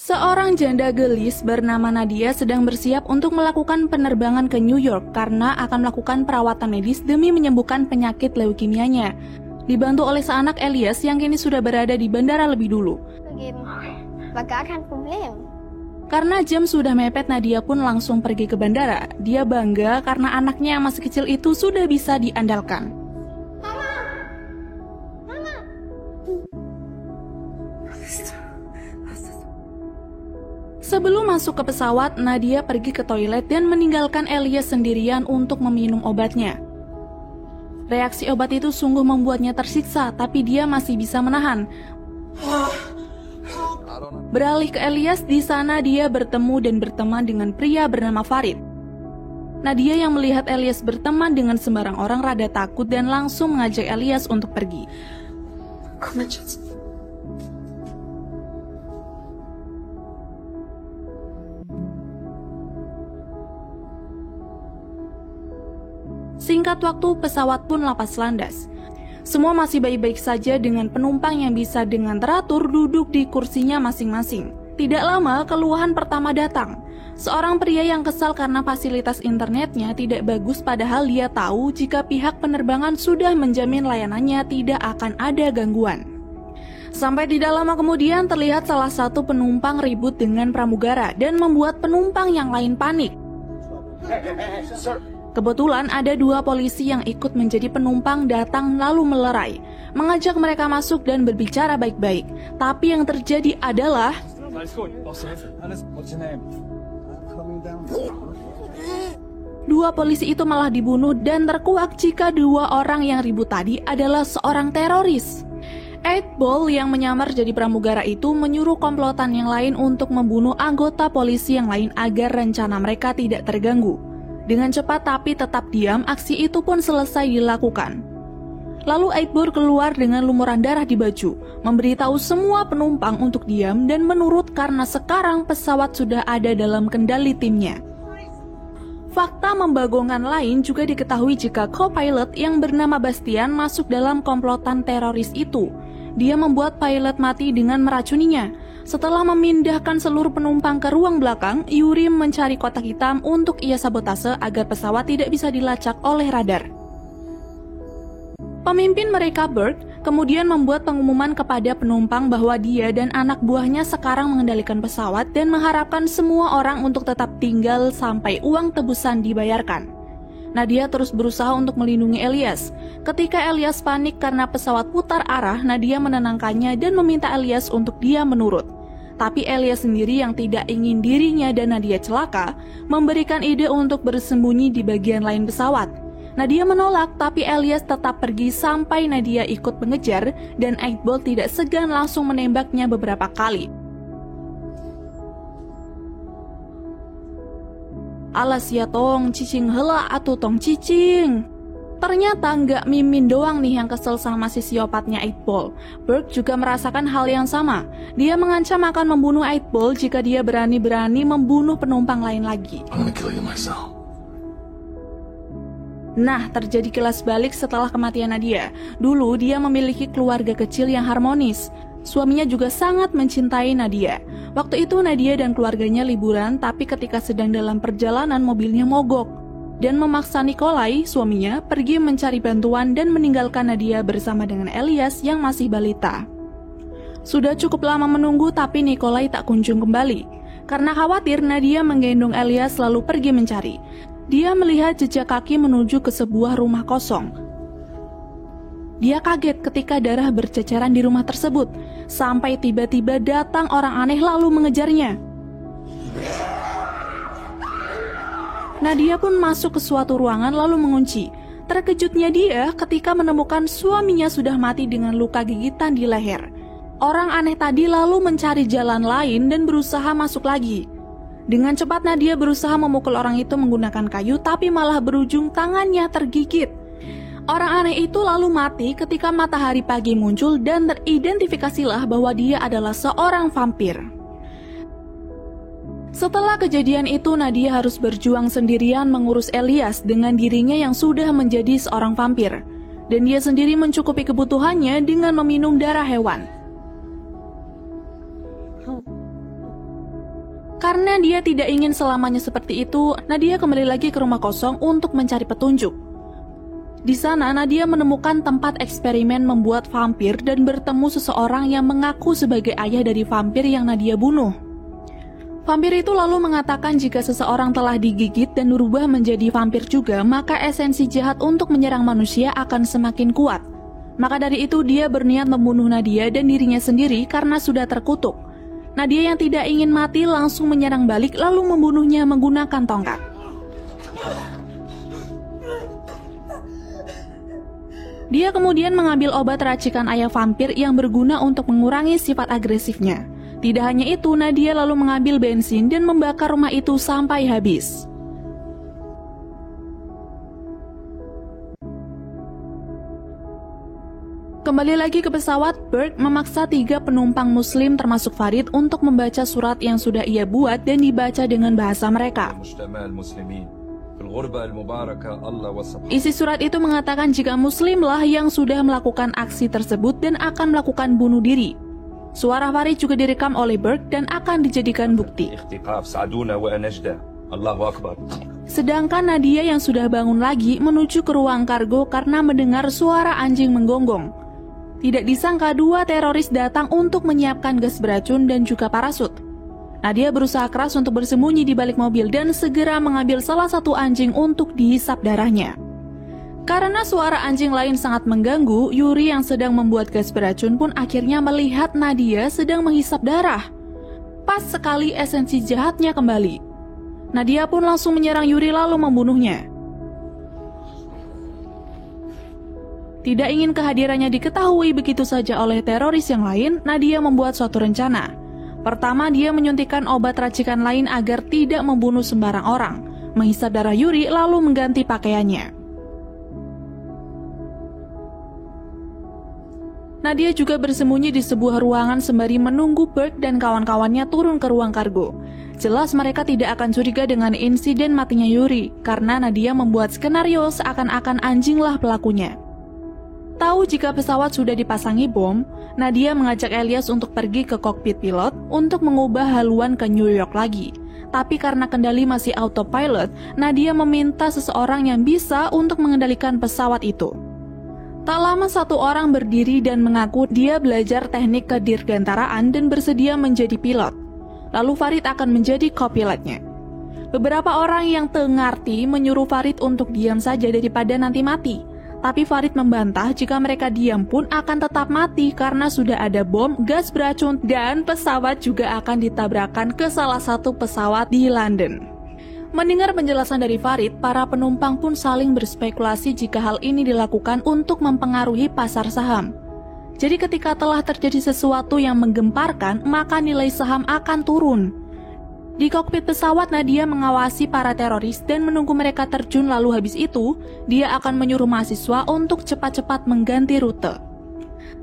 Seorang janda gelis bernama Nadia sedang bersiap untuk melakukan penerbangan ke New York karena akan melakukan perawatan medis demi menyembuhkan penyakit leukemianya. Dibantu oleh seanak Elias yang kini sudah berada di bandara lebih dulu. Karena jam sudah mepet, Nadia pun langsung pergi ke bandara. Dia bangga karena anaknya yang masih kecil itu sudah bisa diandalkan. Sebelum masuk ke pesawat, Nadia pergi ke toilet dan meninggalkan Elias sendirian untuk meminum obatnya. Reaksi obat itu sungguh membuatnya tersiksa, tapi dia masih bisa menahan. Beralih ke Elias, di sana dia bertemu dan berteman dengan pria bernama Farid. Nadia yang melihat Elias berteman dengan sembarang orang rada takut dan langsung mengajak Elias untuk pergi. Singkat waktu, pesawat pun lepas landas. Semua masih baik-baik saja dengan penumpang yang bisa dengan teratur duduk di kursinya masing-masing. Tidak lama, keluhan pertama datang. Seorang pria yang kesal karena fasilitas internetnya tidak bagus, padahal dia tahu jika pihak penerbangan sudah menjamin layanannya tidak akan ada gangguan. Sampai tidak lama kemudian terlihat salah satu penumpang ribut dengan pramugara dan membuat penumpang yang lain panik. Kebetulan ada dua polisi yang ikut menjadi penumpang datang lalu melerai, mengajak mereka masuk dan berbicara baik-baik. Tapi yang terjadi adalah dua polisi itu malah dibunuh dan terkuak jika dua orang yang ribut tadi adalah seorang teroris. 8ball yang menyamar jadi pramugara itu menyuruh komplotan yang lain untuk membunuh anggota polisi yang lain agar rencana mereka tidak terganggu. Dengan cepat tapi tetap diam, aksi itu pun selesai dilakukan. Lalu 8ball keluar dengan lumuran darah di baju, memberitahu semua penumpang untuk diam dan menurut karena sekarang pesawat sudah ada dalam kendali timnya. Fakta membagongkan lain juga diketahui jika co-pilot yang bernama Bastian masuk dalam komplotan teroris itu. Dia membuat pilot mati dengan meracuninya. Setelah memindahkan seluruh penumpang ke ruang belakang, Yuri mencari kotak hitam untuk ia sabotase agar pesawat tidak bisa dilacak oleh radar. Pemimpin mereka, Bert, kemudian membuat pengumuman kepada penumpang bahwa dia dan anak buahnya sekarang mengendalikan pesawat dan mengharapkan semua orang untuk tetap tinggal sampai uang tebusan dibayarkan. Nadia terus berusaha untuk melindungi Elias. Ketika Elias panik karena pesawat putar arah, Nadia menenangkannya dan meminta Elias untuk dia menurut. Tapi Elias sendiri yang tidak ingin dirinya dan Nadia celaka, memberikan ide untuk bersembunyi di bagian lain pesawat. Nadia menolak, tapi Elias tetap pergi sampai Nadia ikut mengejar dan 8ball tidak segan langsung menembaknya beberapa kali. Alas ya tong, cicing hela atuh tong cicing. Ternyata nggak Mimin doang nih yang kesel sama si siopatnya 8ball. Bert juga merasakan hal yang sama. Dia mengancam akan membunuh 8ball jika dia berani-berani membunuh penumpang lain lagi. Nah, terjadi kilas balik setelah kematian Nadia. Dulu dia memiliki keluarga kecil yang harmonis. Suaminya juga sangat mencintai Nadia. Waktu itu Nadia dan keluarganya liburan, tapi ketika sedang dalam perjalanan mobilnya mogok dan memaksa Nikolai, suaminya, pergi mencari bantuan dan meninggalkan Nadia bersama dengan Elias yang masih balita. Sudah cukup lama menunggu, tapi Nikolai tak kunjung kembali. Karena khawatir, Nadia menggendong Elias lalu pergi mencari. Dia melihat jejak kaki menuju ke sebuah rumah kosong. Dia kaget ketika darah berceceran di rumah tersebut, sampai tiba-tiba datang orang aneh lalu mengejarnya. Nadia pun masuk ke suatu ruangan lalu mengunci. Terkejutnya dia ketika menemukan suaminya sudah mati dengan luka gigitan di leher. Orang aneh tadi lalu mencari jalan lain dan berusaha masuk lagi. Dengan cepat Nadia berusaha memukul orang itu menggunakan kayu, tapi malah berujung tangannya tergigit. Orang aneh itu lalu mati ketika matahari pagi muncul dan teridentifikasilah bahwa dia adalah seorang vampir. Setelah kejadian itu, Nadia harus berjuang sendirian mengurus Elias dengan dirinya yang sudah menjadi seorang vampir. Dan dia sendiri mencukupi kebutuhannya dengan meminum darah hewan. Karena dia tidak ingin selamanya seperti itu, Nadia kembali lagi ke rumah kosong untuk mencari petunjuk. Di sana, Nadia menemukan tempat eksperimen membuat vampir dan bertemu seseorang yang mengaku sebagai ayah dari vampir yang Nadia bunuh. Vampir itu lalu mengatakan jika seseorang telah digigit dan berubah menjadi vampir juga, maka esensi jahat untuk menyerang manusia akan semakin kuat. Maka dari itu dia berniat membunuh Nadia dan dirinya sendiri karena sudah terkutuk. Nadia yang tidak ingin mati langsung menyerang balik lalu membunuhnya menggunakan tongkat. Dia kemudian mengambil obat racikan ayah vampir yang berguna untuk mengurangi sifat agresifnya. Tidak hanya itu, Nadia lalu mengambil bensin dan membakar rumah itu sampai habis. Kembali lagi ke pesawat, Burke memaksa 3 penumpang muslim termasuk Farid untuk membaca surat yang sudah ia buat dan dibaca dengan bahasa mereka. Isi surat itu mengatakan jika muslimlah yang sudah melakukan aksi tersebut dan akan melakukan bunuh diri. Suara Farid juga direkam oleh Burke dan akan dijadikan bukti. Sedangkan Nadia yang sudah bangun lagi menuju ke ruang kargo karena mendengar suara anjing menggonggong. Tidak disangka 2 teroris datang untuk menyiapkan gas beracun dan juga parasut. Nadia berusaha keras untuk bersembunyi di balik mobil dan segera mengambil salah satu anjing untuk dihisap darahnya. Karena suara anjing lain sangat mengganggu, Yuri yang sedang membuat gas beracun pun akhirnya melihat Nadia sedang menghisap darah. Pas sekali esensi jahatnya kembali. Nadia pun langsung menyerang Yuri lalu membunuhnya. Tidak ingin kehadirannya diketahui begitu saja oleh teroris yang lain, Nadia membuat suatu rencana. Pertama, dia menyuntikkan obat racikan lain agar tidak membunuh sembarang orang, menghisap darah Yuri lalu mengganti pakaiannya. Nadia juga bersembunyi di sebuah ruangan sembari menunggu Burke dan kawan-kawannya turun ke ruang kargo. Jelas mereka tidak akan curiga dengan insiden matinya Yuri, karena Nadia membuat skenario seakan-akan anjinglah pelakunya. Tahu jika pesawat sudah dipasangi bom, Nadia mengajak Elias untuk pergi ke kokpit pilot untuk mengubah haluan ke New York lagi. Tapi karena kendali masih autopilot, Nadia meminta seseorang yang bisa untuk mengendalikan pesawat itu. Tak lama 1 orang berdiri dan mengaku dia belajar teknik kedirgantaraan dan bersedia menjadi pilot. Lalu Farid akan menjadi co-pilotnya. Beberapa orang yang tengarti menyuruh Farid untuk diam saja daripada nanti mati. Tapi Farid membantah jika mereka diam pun akan tetap mati karena sudah ada bom, gas beracun, dan pesawat juga akan ditabrakkan ke salah satu pesawat di London. Mendengar penjelasan dari Farid, para penumpang pun saling berspekulasi jika hal ini dilakukan untuk mempengaruhi pasar saham. Jadi ketika telah terjadi sesuatu yang menggemparkan, maka nilai saham akan turun. Di kokpit pesawat, Nadia mengawasi para teroris dan menunggu mereka terjun, lalu habis itu, dia akan menyuruh mahasiswa untuk cepat-cepat mengganti rute.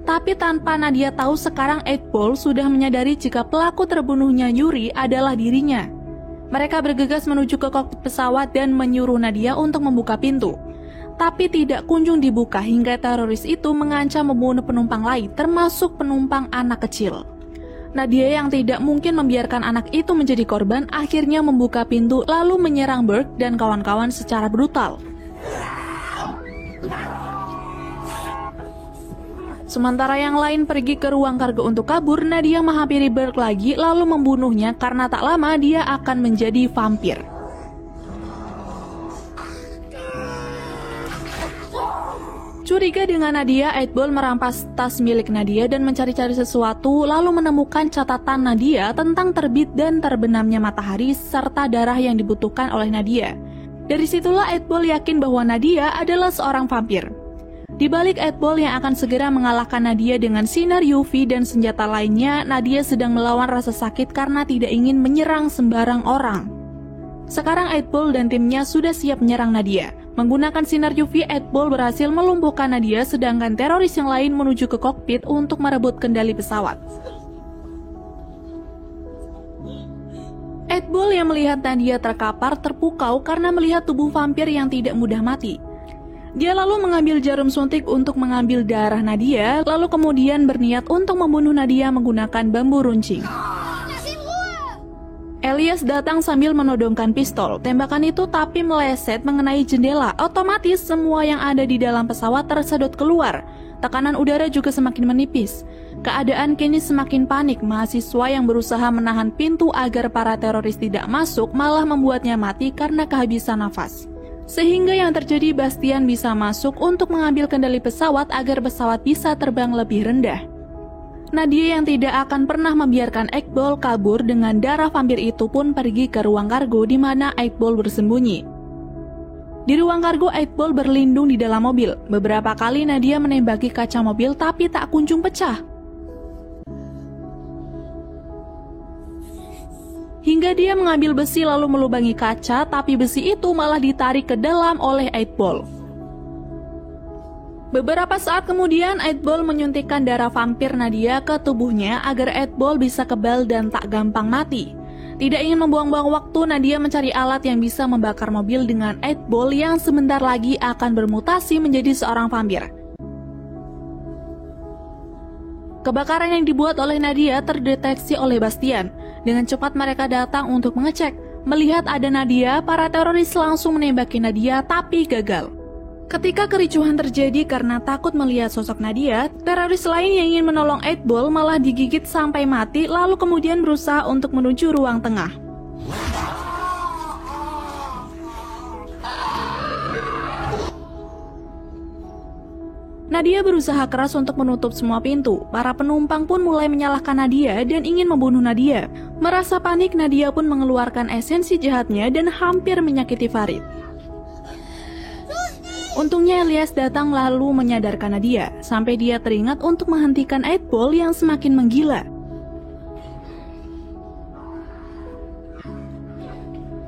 Tapi tanpa Nadia tahu, sekarang 8 Ball sudah menyadari jika pelaku terbunuhnya Yuri adalah dirinya. Mereka bergegas menuju ke kokpit pesawat dan menyuruh Nadia untuk membuka pintu. Tapi tidak kunjung dibuka hingga teroris itu mengancam membunuh penumpang lain, termasuk penumpang anak kecil. Nadia yang tidak mungkin membiarkan anak itu menjadi korban akhirnya membuka pintu lalu menyerang Burke dan kawan-kawan secara brutal. Sementara yang lain pergi ke ruang kargo untuk kabur, Nadia menghampiri Burke lagi lalu membunuhnya karena tak lama dia akan menjadi vampir. Curiga dengan Nadia, 8 Ball merampas tas milik Nadia dan mencari-cari sesuatu lalu menemukan catatan Nadia tentang terbit dan terbenamnya matahari serta darah yang dibutuhkan oleh Nadia. Dari situlah 8 Ball yakin bahwa Nadia adalah seorang vampir. Di balik 8 Ball yang akan segera mengalahkan Nadia dengan sinar UV dan senjata lainnya, Nadia sedang melawan rasa sakit karena tidak ingin menyerang sembarang orang. Sekarang 8 Ball dan timnya sudah siap menyerang Nadia. Menggunakan sinar UV, 8 Ball berhasil melumpuhkan Nadia, sedangkan teroris yang lain menuju ke kokpit untuk merebut kendali pesawat. 8 Ball yang melihat Nadia terkapar terpukau karena melihat tubuh vampir yang tidak mudah mati. Dia lalu mengambil jarum suntik untuk mengambil darah Nadia, lalu kemudian berniat untuk membunuh Nadia menggunakan bambu runcing. Elias datang sambil menodongkan pistol. Tembakan itu tapi meleset mengenai jendela. Otomatis semua yang ada di dalam pesawat tersedot keluar. Tekanan udara juga semakin menipis. Keadaan kini semakin panik. Mahasiswa yang berusaha menahan pintu agar para teroris tidak masuk malah membuatnya mati karena kehabisan nafas. Sehingga yang terjadi, Bastian bisa masuk untuk mengambil kendali pesawat agar pesawat bisa terbang lebih rendah. Nadia yang tidak akan pernah membiarkan Iqbal kabur dengan darah vampir itu pun pergi ke ruang kargo di mana Iqbal bersembunyi. Di ruang kargo, Iqbal berlindung di dalam mobil. Beberapa kali Nadia menembaki kaca mobil tapi tak kunjung pecah. Hingga dia mengambil besi lalu melubangi kaca, tapi besi itu malah ditarik ke dalam oleh Iqbal. Beberapa saat kemudian, Iqbal menyuntikkan darah vampir Nadia ke tubuhnya agar Iqbal bisa kebal dan tak gampang mati. Tidak ingin membuang-buang waktu, Nadia mencari alat yang bisa membakar mobil dengan Iqbal yang sebentar lagi akan bermutasi menjadi seorang vampir. Kebakaran yang dibuat oleh Nadia terdeteksi oleh Bastian. Dengan cepat mereka datang untuk mengecek. Melihat ada Nadia, para teroris langsung menembaki Nadia tapi gagal. Ketika kericuhan terjadi karena takut melihat sosok Nadia, teroris lain yang ingin menolong Iqbal malah digigit sampai mati lalu kemudian berusaha untuk menuju ruang tengah. Nadia berusaha keras untuk menutup semua pintu. Para penumpang pun mulai menyalahkan Nadia dan ingin membunuh Nadia. Merasa panik, Nadia pun mengeluarkan esensi jahatnya dan hampir menyakiti Farid. Untungnya Elias datang lalu menyadarkan Nadia, sampai dia teringat untuk menghentikan Iqbal yang semakin menggila.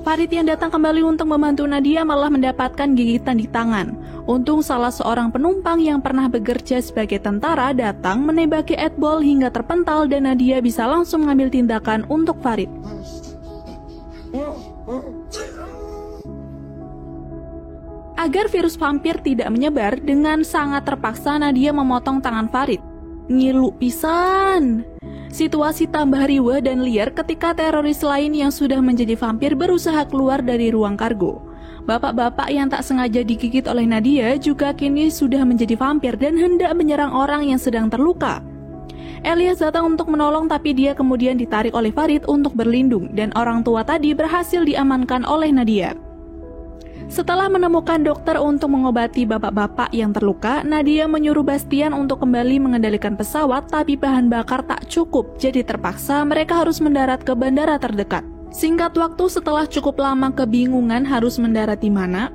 Farid yang datang kembali untuk membantu Nadia malah mendapatkan gigitan di tangan. Untung salah seorang penumpang yang pernah bekerja sebagai tentara datang menembaki Iqbal hingga terpental dan Nadia bisa langsung mengambil tindakan untuk Farid. Agar virus vampir tidak menyebar, dengan sangat terpaksa Nadia memotong tangan Farid. Ngilu pisan. Situasi tambah riweh dan liar ketika teroris lain yang sudah menjadi vampir berusaha keluar dari ruang kargo. Bapak-bapak yang tak sengaja digigit oleh Nadia juga kini sudah menjadi vampir dan hendak menyerang orang yang sedang terluka. Elias datang untuk menolong tapi dia kemudian ditarik oleh Farid untuk berlindung dan orang tua tadi berhasil diamankan oleh Nadia. Setelah menemukan dokter untuk mengobati bapak-bapak yang terluka, Nadia menyuruh Bastian untuk kembali mengendalikan pesawat tapi bahan bakar tak cukup, jadi terpaksa mereka harus mendarat ke bandara terdekat. Singkat waktu setelah cukup lama kebingungan harus mendarat di mana,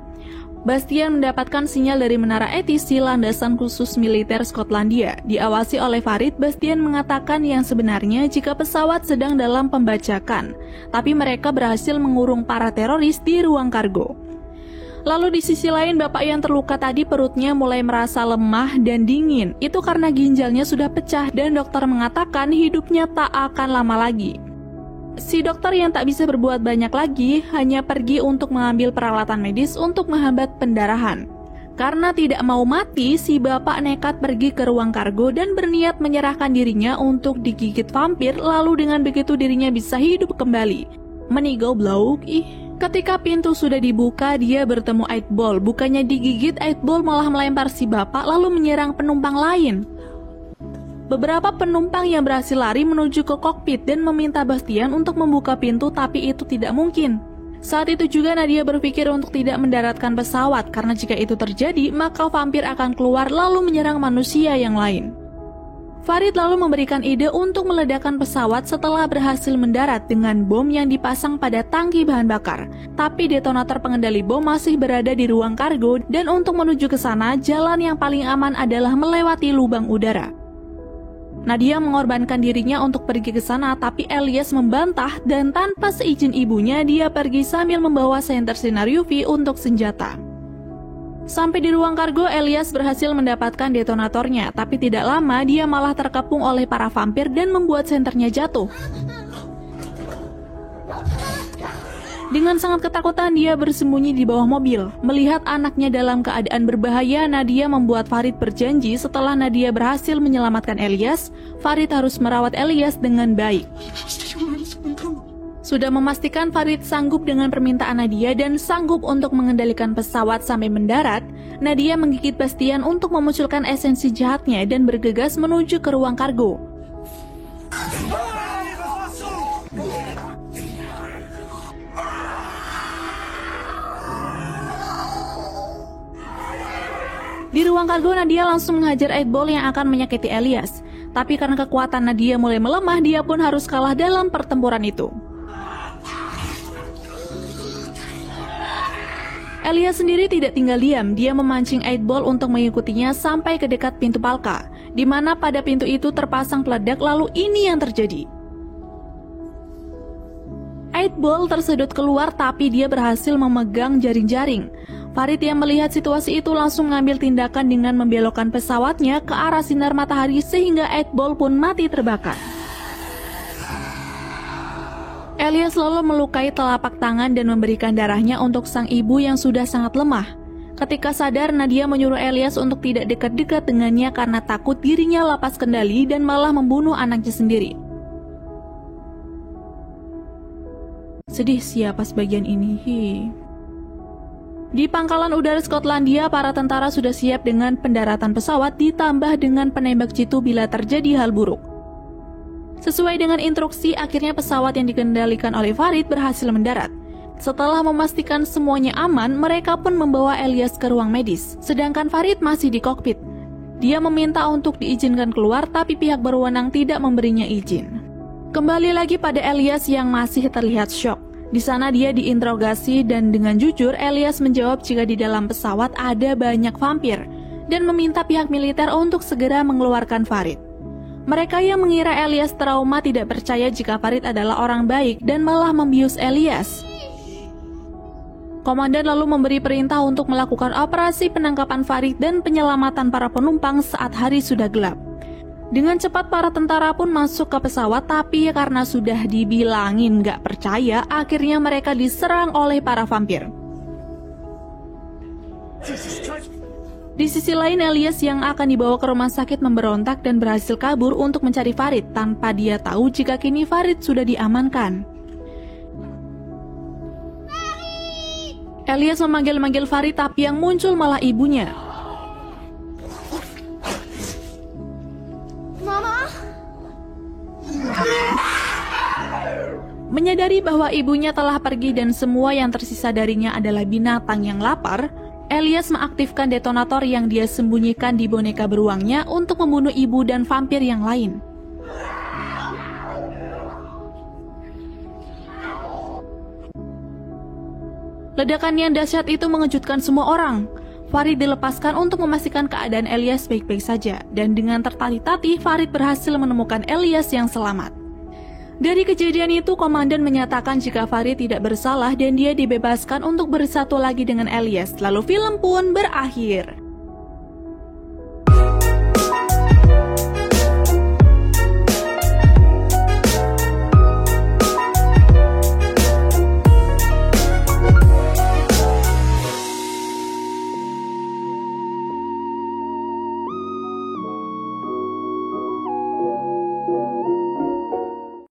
Bastian mendapatkan sinyal dari menara ATC landasan khusus militer Skotlandia. Diawasi oleh Farid, Bastian mengatakan yang sebenarnya jika pesawat sedang dalam pembajakan, tapi mereka berhasil mengurung para teroris di ruang kargo. Lalu di sisi lain, bapak yang terluka tadi perutnya mulai merasa lemah dan dingin. Itu karena ginjalnya sudah pecah dan dokter mengatakan hidupnya tak akan lama lagi. Si dokter yang tak bisa berbuat banyak lagi hanya pergi untuk mengambil peralatan medis untuk menghambat pendarahan. Karena tidak mau mati, si bapak nekat pergi ke ruang kargo dan berniat menyerahkan dirinya untuk digigit vampir, lalu dengan begitu dirinya bisa hidup kembali. Meninggal blok, Ketika pintu sudah dibuka, dia bertemu Iqbal. Bukannya digigit, Iqbal malah melempar si bapak lalu menyerang penumpang lain. Beberapa penumpang yang berhasil lari menuju ke kokpit dan meminta Bastian untuk membuka pintu, tapi itu tidak mungkin. Saat itu juga Nadia berpikir untuk tidak mendaratkan pesawat, karena jika itu terjadi, maka vampir akan keluar lalu menyerang manusia yang lain. Farid lalu memberikan ide untuk meledakkan pesawat setelah berhasil mendarat dengan bom yang dipasang pada tangki bahan bakar. Tapi detonator pengendali bom masih berada di ruang kargo dan untuk menuju ke sana, jalan yang paling aman adalah melewati lubang udara. Nadia mengorbankan dirinya untuk pergi ke sana, tapi Elias membantah dan tanpa seizin ibunya dia pergi sambil membawa senter sinar UV untuk senjata. Sampai di ruang kargo, Elias berhasil mendapatkan detonatornya, tapi tidak lama dia malah terkepung oleh para vampir dan membuat senternya jatuh. Dengan sangat ketakutan, dia bersembunyi di bawah mobil. Melihat anaknya dalam keadaan berbahaya, Nadia membuat Farid berjanji setelah Nadia berhasil menyelamatkan Elias, Farid harus merawat Elias dengan baik. Sudah memastikan Farid sanggup dengan permintaan Nadia dan sanggup untuk mengendalikan pesawat sampai mendarat, Nadia menggigit Bastian untuk memunculkan esensi jahatnya dan bergegas menuju ke ruang kargo. Di ruang kargo, Nadia langsung menghajar 8 Ball yang akan menyakiti Elias. Tapi karena kekuatan Nadia mulai melemah, dia pun harus kalah dalam pertempuran itu. Elias sendiri tidak tinggal diam, dia memancing 8 Ball untuk mengikutinya sampai ke dekat pintu Palka, di mana pada pintu itu terpasang peledak. Lalu ini yang terjadi. 8 Ball tersedot keluar tapi dia berhasil memegang jaring-jaring. Farid yang melihat situasi itu langsung mengambil tindakan dengan membelokkan pesawatnya ke arah sinar matahari sehingga 8 Ball pun mati terbakar. Elias lalu melukai telapak tangan dan memberikan darahnya untuk sang ibu yang sudah sangat lemah. Ketika sadar, Nadia menyuruh Elias untuk tidak dekat-dekat dengannya karena takut dirinya lepas kendali dan malah membunuh anaknya sendiri. Sedih siapa bagian ini. Di pangkalan udara Skotlandia, para tentara sudah siap dengan pendaratan pesawat ditambah dengan penembak jitu bila terjadi hal buruk. Sesuai dengan instruksi, akhirnya pesawat yang dikendalikan oleh Farid berhasil mendarat. Setelah memastikan semuanya aman, mereka pun membawa Elias ke ruang medis, sedangkan Farid masih di kokpit. Dia meminta untuk diizinkan keluar, tapi pihak berwenang tidak memberinya izin. Kembali lagi pada Elias yang masih terlihat syok. Di sana dia diinterogasi dan dengan jujur, Elias menjawab jika di dalam pesawat ada banyak vampir dan meminta pihak militer untuk segera mengeluarkan Farid. Mereka yang mengira Elias trauma tidak percaya jika Farid adalah orang baik dan malah membius Elias. Komandan lalu memberi perintah untuk melakukan operasi penangkapan Farid dan penyelamatan para penumpang saat hari sudah gelap. Dengan cepat para tentara pun masuk ke pesawat, tapi karena sudah dibilangin gak percaya, akhirnya mereka diserang oleh para vampir. Di sisi lain, Elias yang akan dibawa ke rumah sakit memberontak dan berhasil kabur untuk mencari Farid tanpa dia tahu jika kini Farid sudah diamankan. Elias memanggil-manggil Farid tapi yang muncul malah ibunya. Mama. Menyadari bahwa ibunya telah pergi dan semua yang tersisa darinya adalah binatang yang lapar, Elias mengaktifkan detonator yang dia sembunyikan di boneka beruangnya untuk membunuh ibu dan vampir yang lain. Ledakan yang dahsyat itu mengejutkan semua orang. Farid dilepaskan untuk memastikan keadaan Elias baik-baik saja, dan dengan tertatih-tatih Farid berhasil menemukan Elias yang selamat. Dari kejadian itu, komandan menyatakan jika Farid tidak bersalah dan dia dibebaskan untuk bersatu lagi dengan Elias. Lalu film pun berakhir.